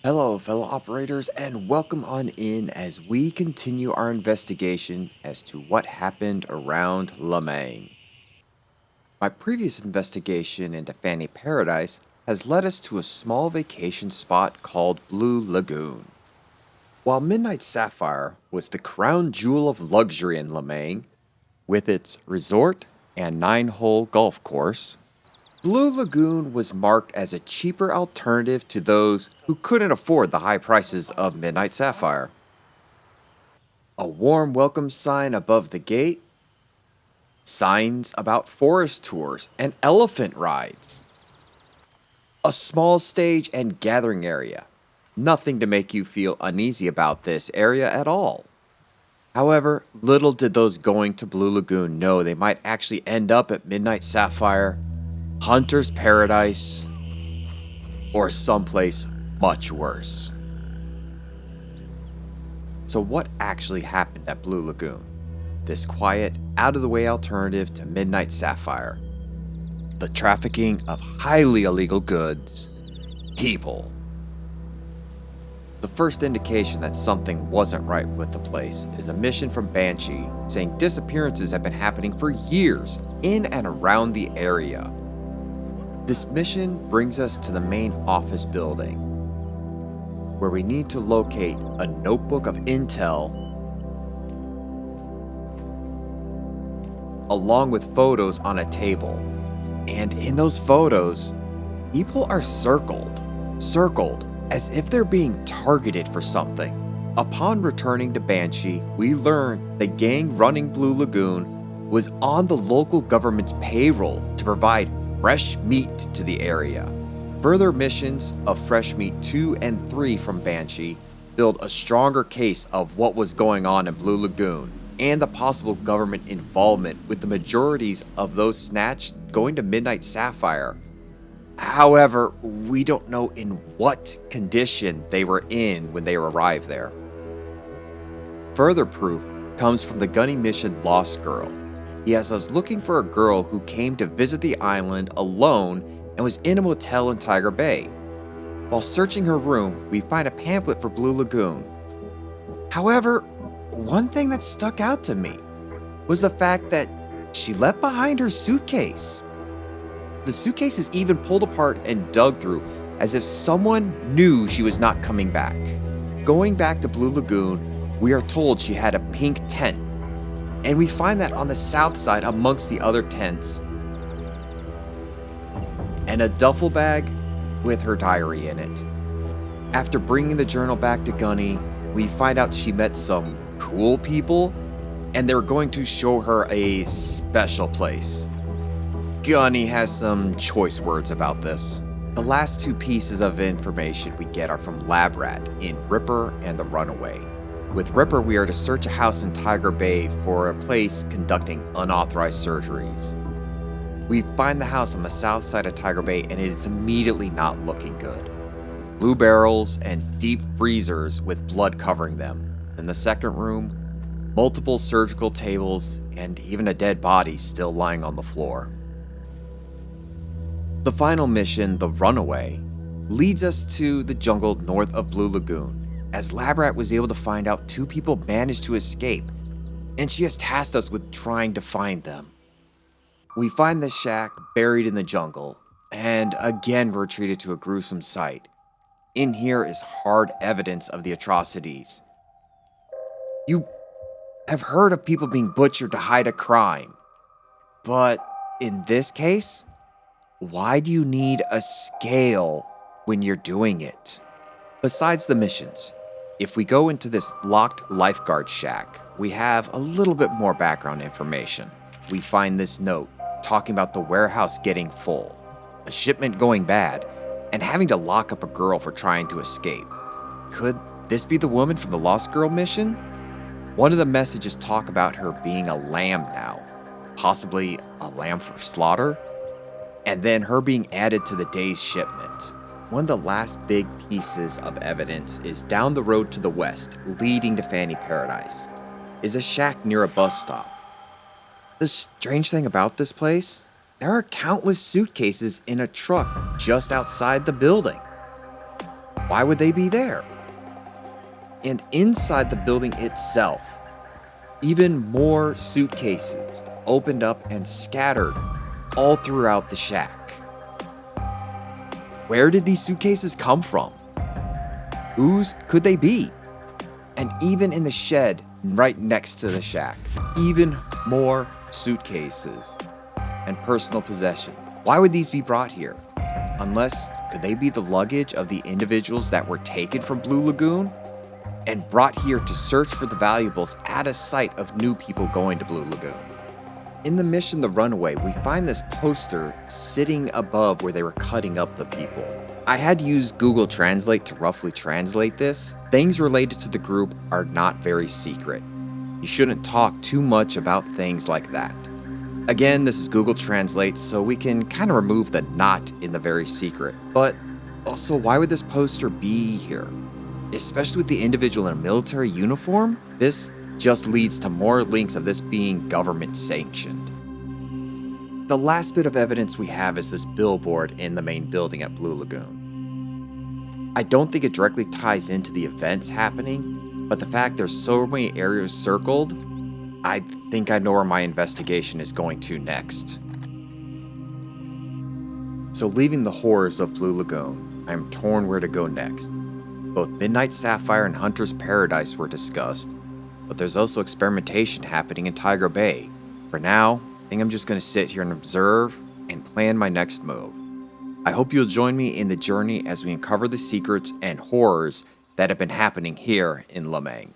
Hello, fellow operators, and welcome on in as we continue our investigation as to what happened around Lamang. My previous investigation into Fanny Paradise has led us to a small vacation spot called Blue Lagoon. While Midnight Sapphire was the crown jewel of luxury in Lamang, with its resort and 9-hole golf course, Blue Lagoon was marked as a cheaper alternative to those who couldn't afford the high prices of Midnight Sapphire. A warm welcome sign above the gate, signs about forest tours and elephant rides, a small stage and gathering area. Nothing to make you feel uneasy about this area at all. However, little did those going to Blue Lagoon know they might actually end up at Midnight Sapphire, Hunter's Paradise, or someplace much worse. So what actually happened at Blue Lagoon? This quiet, out-of-the-way alternative to Midnight Sapphire. The trafficking of highly illegal goods, people. The first indication that something wasn't right with the place is a mission from Banshee saying disappearances have been happening for years in and around the area. This mission brings us to the main office building, where we need to locate a notebook of intel along with photos on a table. And in those photos, people are circled as if they're being targeted for something. Upon returning to Banshee, we learn the gang running Blue Lagoon was on the local government's payroll to provide fresh meat to the area. Further missions of Fresh Meat 2 and 3 from Banshee build a stronger case of what was going on in Blue Lagoon and the possible government involvement with the majorities of those snatched going to Midnight Sapphire. However, we don't know in what condition they were in when they arrived there. Further proof comes from the Gunny mission Lost Girl. He has us looking for a girl who came to visit the island alone and was in a motel in Tiger Bay. While searching her room, we find a pamphlet for Blue Lagoon. However, one thing that stuck out to me was the fact that she left behind her suitcase. The suitcase is even pulled apart and dug through as if someone knew she was not coming back. Going back to Blue Lagoon, we are told she had a pink tent, and we find that on the south side amongst the other tents, and a duffel bag with her diary in it. After bringing the journal back to Gunny, we find out she met some cool people, and they're going to show her a special place. Gunny has some choice words about this. The last two pieces of information we get are from Lab Rat in Ripper and the Runaway. With Ripper, we are to search a house in Tiger Bay for a place conducting unauthorized surgeries. We find the house on the south side of Tiger Bay, and it is immediately not looking good. Blue barrels and deep freezers with blood covering them. In the second room, multiple surgical tables and even a dead body still lying on the floor. The final mission, the Runaway, leads us to the jungle north of Blue Lagoon, as Lab Rat was able to find out two people managed to escape, and she has tasked us with trying to find them. We find the shack buried in the jungle, and again we're treated to a gruesome sight. In here is hard evidence of the atrocities. You have heard of people being butchered to hide a crime, but in this case, why do you need a scale when you're doing it? Besides the missions, if we go into this locked lifeguard shack, we have a little bit more background information. We find this note talking about the warehouse getting full, a shipment going bad, and having to lock up a girl for trying to escape. Could this be the woman from the Lost Girl mission? One of the messages talk about her being a lamb now, possibly a lamb for slaughter, and then her being added to the day's shipment. One of the last big pieces of evidence is down the road to the west, leading to Fanny Paradise, is a shack near a bus stop. The strange thing about this place, there are countless suitcases in a truck just outside the building. Why would they be there? And inside the building itself, even more suitcases opened up and scattered all throughout the shack. Where did these suitcases come from? Whose could they be? And even in the shed right next to the shack, even more suitcases and personal possessions. Why would these be brought here? Unless, could they be the luggage of the individuals that were taken from Blue Lagoon and brought here to search for the valuables at a site of new people going to Blue Lagoon? In the mission The Runaway, we find this poster sitting above where they were cutting up the people. I had to use Google Translate to roughly translate this. Things related to the group are not very secret. You shouldn't talk too much about things like that. Again, this is Google Translate, so we can kind of remove the "not" in the very secret. But also, why would this poster be here? Especially with the individual in a military uniform? This just leads to more links of this being government sanctioned. The last bit of evidence we have is this billboard in the main building at Blue Lagoon. I don't think it directly ties into the events happening, but the fact there's so many areas circled, I think I know where my investigation is going to next. So leaving the horrors of Blue Lagoon, I am torn where to go next. Both Midnight Sapphire and Hunter's Paradise were discussed, but there's also experimentation happening in Tiger Bay. For now, I think I'm just going to sit here and observe and plan my next move. I hope you'll join me in the journey as we uncover the secrets and horrors that have been happening here in Lamang.